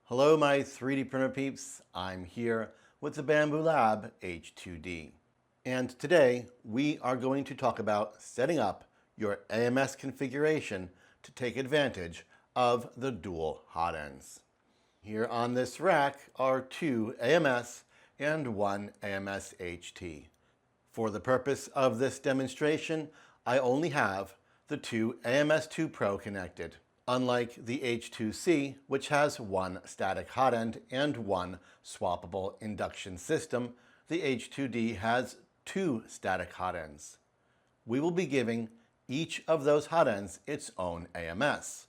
Hello my 3D printer peeps, I'm here with the Bambu Lab H2D. And today we are going to talk about setting up your AMS configuration to take advantage of the dual hotends. Here on this rack are two AMS and one AMS HT. For the purpose of this demonstration, I only have the two AMS2 Pro connected. Unlike the H2C, which has one static hotend and one swappable induction system, the H2D has two static hotends. We will be giving each of those hotends its own AMS.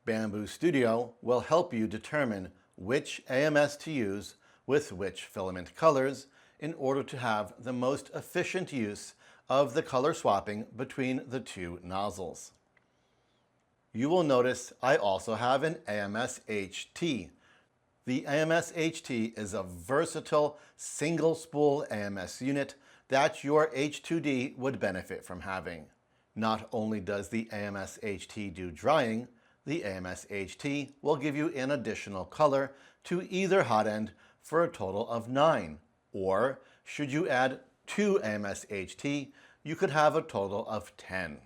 Bambu Studio will help you determine which AMS to use with which filament colors in order to have the most efficient use of the color swapping between the two nozzles. You will notice I also have an AMS HT. The AMS HT is a versatile single spool AMS unit that your H2D would benefit from having. Not only does the AMS HT do drying, the AMS HT will give you an additional color to either hotend for a total of 9. Or, should you add 2 AMS HT, you could have a total of 10.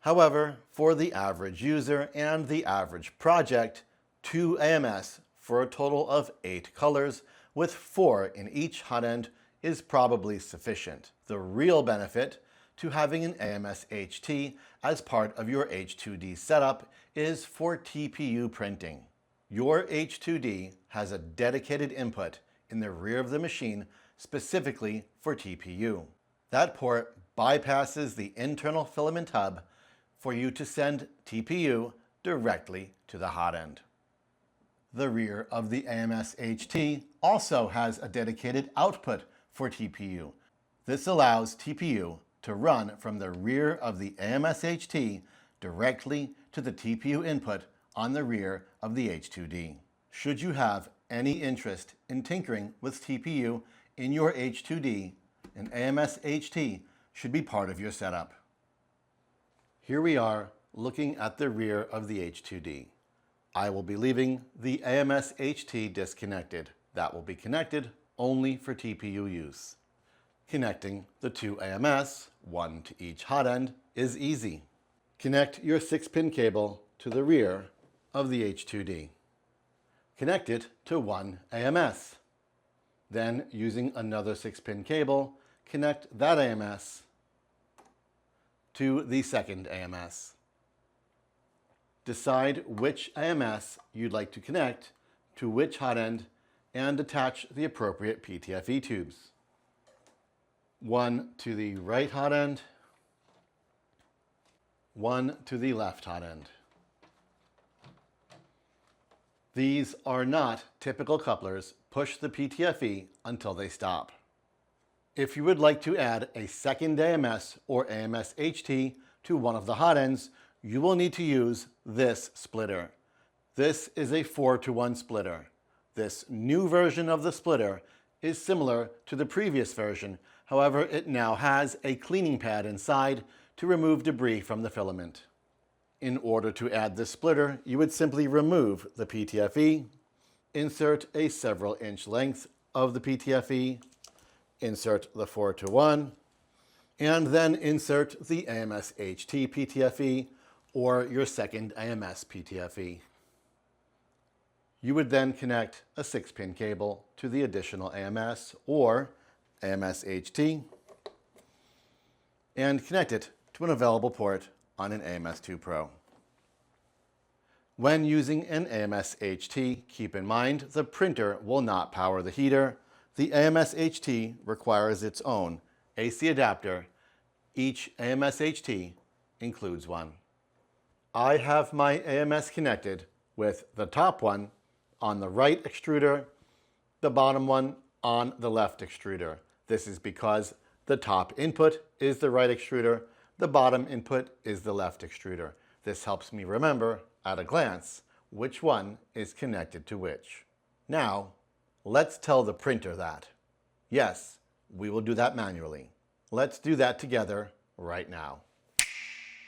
However, for the average user and the average project, 2 AMS for a total of 8 colors with 4 in each hotend is probably sufficient. The real benefit to having an AMS HT as part of your H2D setup is for TPU printing. Your H2D has a dedicated input in the rear of the machine specifically for TPU. That port bypasses the internal filament hub for you to send TPU directly to the hotend. The rear of the AMS HT also has a dedicated output for TPU. This allows TPU to run from the rear of the AMS HT directly to the TPU input on the rear of the H2D. Should you have any interest in tinkering with TPU in your H2D, an AMS HT should be part of your setup. Here we are looking at the rear of the H2D. I will be leaving the AMS HT disconnected. That will be connected only for TPU use. Connecting the two AMS, one to each hotend, is easy. Connect your 6-pin cable to the rear of the H2D. Connect it to one AMS. Then, using another 6-pin cable, connect that AMS to the second AMS. Decide which AMS you'd like to connect to which hotend and attach the appropriate PTFE tubes. One to the right hotend, one to the left hotend. These are not typical couplers. Push the PTFE until they stop. If you would like to add a second AMS or AMS HT to one of the hotends, you will need to use this splitter. This is a 4-to-1 splitter. This new version of the splitter is similar to the previous version, however, it now has a cleaning pad inside to remove debris from the filament. In order to add this splitter, you would simply remove the PTFE, insert a several inch length of the PTFE, insert the 4-to-1, and then insert the AMS HT PTFE or your second AMS PTFE. You would then connect a 6-pin cable to the additional AMS or AMS HT and connect it to an available port on an AMS2 Pro. When using an AMS HT, keep in mind the printer will not power the heater. The AMS HT requires its own AC adapter. Each AMS HT includes one. I have my AMS connected with the top one on the right extruder, the bottom one on the left extruder. This is because the top input is the right extruder, the bottom input is the left extruder. This helps me remember at a glance which one is connected to which. Now, let's tell the printer that. Yes, we will do that manually. Let's do that together right now.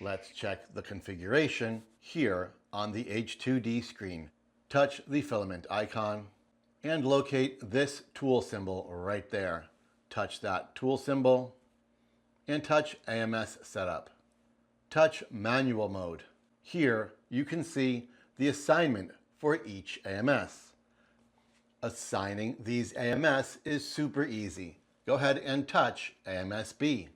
Let's check the configuration here on the H2D screen. touch the filament icon and locate this tool symbol right there. Touch that tool symbol and touch AMS Setup. Touch Manual Mode. Here you can see the assignment for each AMS. Assigning these AMS is super easy. Go ahead and touch AMS B.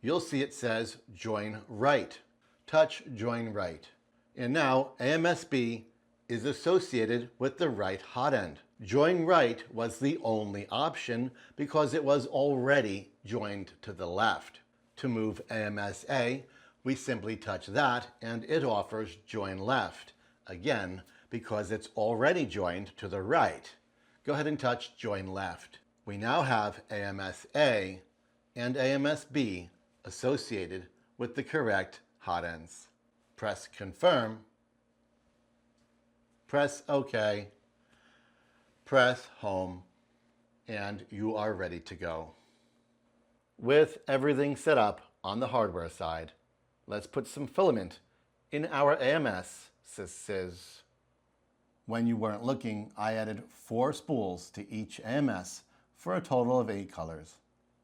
You'll see it says Join Right. Touch Join Right. And now AMS B is associated with the right hot end. Join Right was the only option because it was already joined to the left. To move AMS A, we simply touch that and it offers Join Left. Again, because it's already joined to the right. Go ahead and touch Join Left. We now have AMS A and AMS B associated with the correct hot ends. Press Confirm, press OK, press Home, and you are ready to go. With everything set up on the hardware side, let's put some filament in our AMS SYS. When you weren't looking, I added 4 spools to each AMS for a total of 8 colors.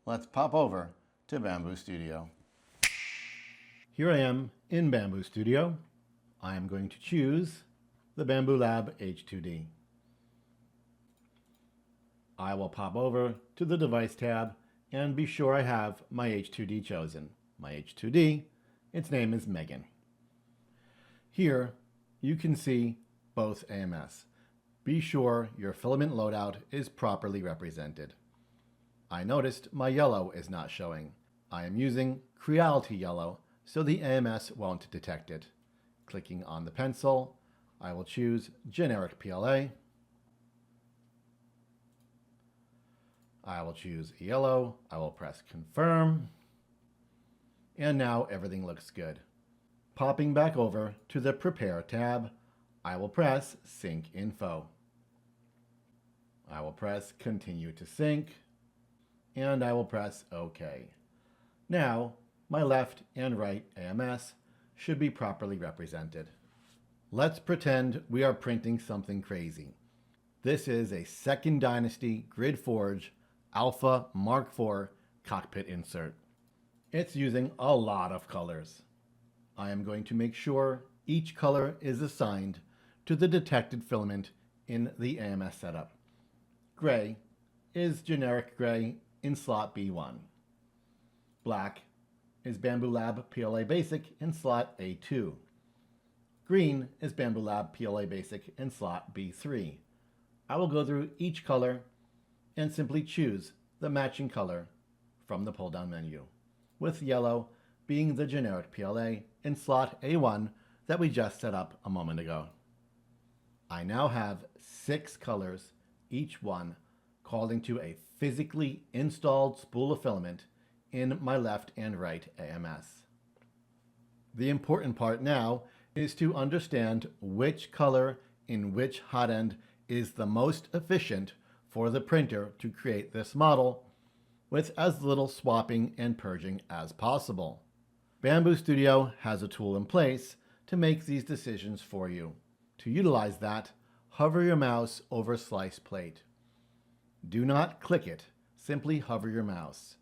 Let's pop over to Bambu Studio. Here I am in Bambu Studio. I am going to choose the Bambu Lab H2D. I will pop over to the Device tab and be sure I have my H2D chosen. My H2D, its name is Megan. Here you can see both AMS. Be sure your filament loadout is properly represented. I noticed my yellow is not showing. I am using Creality Yellow so the AMS won't detect it. Clicking on the pencil, I will choose Generic PLA. I will choose yellow. I will press Confirm. And now everything looks good. Popping back over to the Prepare tab, I will press Sync Info. I will press Continue to Sync, and I will press OK. Now, my left and right AMS should be properly represented. Let's pretend we are printing something crazy. This is a 2nd Dynasty Grid Forge Alpha Mark IV cockpit insert. It's using a lot of colors. I am going to make sure each color is assigned to the detected filament in the AMS setup. Gray is generic gray in slot B1. Black is Bambu Lab PLA Basic in slot A2. Green is Bambu Lab PLA Basic in slot B3. I will go through each color and simply choose the matching color from the pull-down menu, with yellow being the generic PLA in slot A1 that we just set up a moment ago. I now have 6 colors, each one calling to a physically installed spool of filament in my left and right AMS. The important part now is to understand which color in which hot end is the most efficient for the printer to create this model with as little swapping and purging as possible. Bambu Studio has a tool in place to make these decisions for you. To utilize that, hover your mouse over Slice Plate. Do not click it, simply hover your mouse.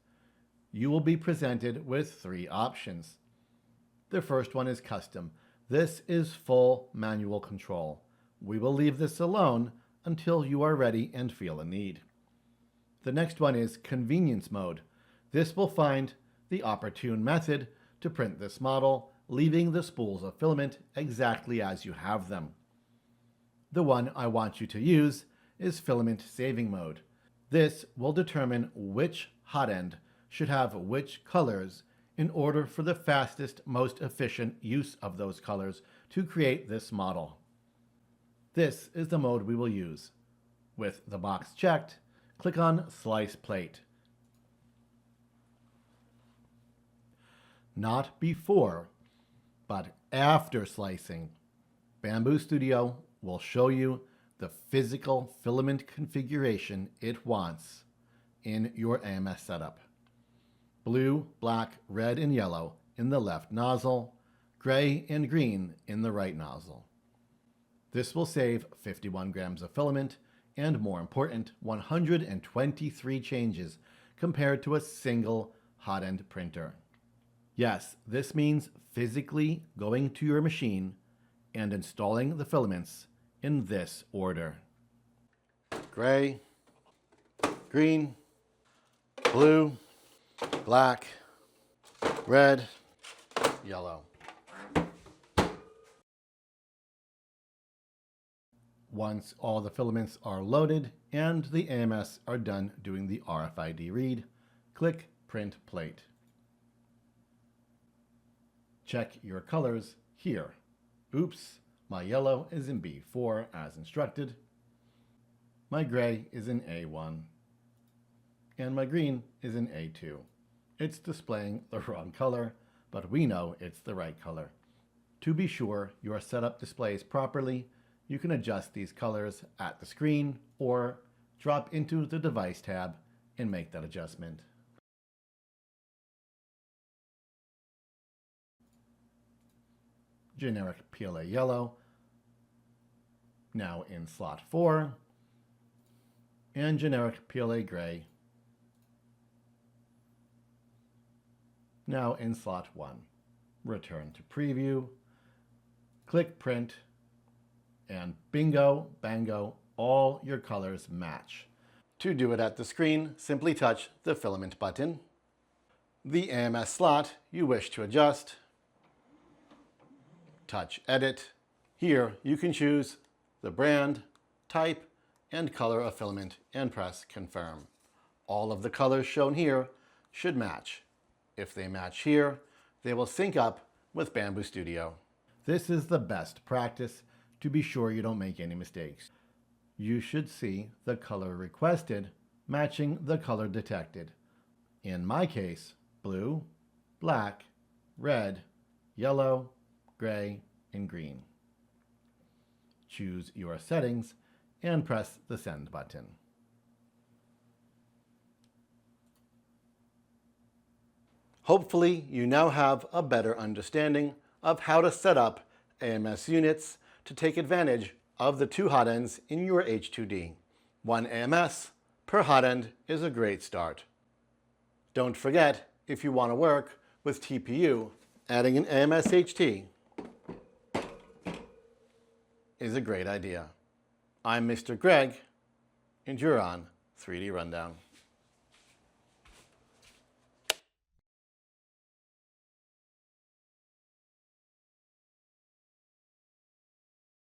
You will be presented with 3 options. The first one is Custom. This is full manual control. We will leave this alone until you are ready and feel a need. The next one is Convenience Mode. This will find the opportune method to print this model, leaving the spools of filament exactly as you have them. The one I want you to use is Filament Saving Mode. This will determine which hot end should have which colors in order for the fastest, most efficient use of those colors to create this model. This is the mode we will use. With the box checked, click on Slice Plate. Not before, but after slicing, Bambu Studio will show you the physical filament configuration it wants in your AMS setup. Blue, black, red, and yellow in the left nozzle, gray and green in the right nozzle. This will save 51 grams of filament and, more important, 123 changes compared to a single hot end printer. Yes, this means physically going to your machine and installing the filaments in this order: gray, green, blue, black, red, yellow. Once all the filaments are loaded and the AMS are done doing the RFID read, click Print Plate. Check your colors here. Oops, my yellow is in B4 as instructed. My gray is in A1. And my green is in A2. It's displaying the wrong color, but we know it's the right color. To be sure your setup displays properly, you can adjust these colors at the screen or drop into the Device tab and make that adjustment. Generic PLA yellow, now in slot 4, and generic PLA gray, now in slot 1. Return to preview, click print, and bingo, bango, all your colors match. To do it at the screen, simply touch the filament button. The AMS slot you wish to adjust, touch edit. Here you can choose the brand, type, and color of filament and press confirm. All of the colors shown here should match. If they match here, they will sync up with Bambu Studio. This is the best practice to be sure you don't make any mistakes. You should see the color requested matching the color detected. In my case, blue, black, red, yellow, gray, and green. Choose your settings and press the send button. Hopefully, you now have a better understanding of how to set up AMS units to take advantage of the 2 hot ends in your H2D. 1 AMS per hot end is a great start. Don't forget, if you want to work with TPU, adding an AMS HT is a great idea. I'm Mr. Greg, and you're on 3D Rundown.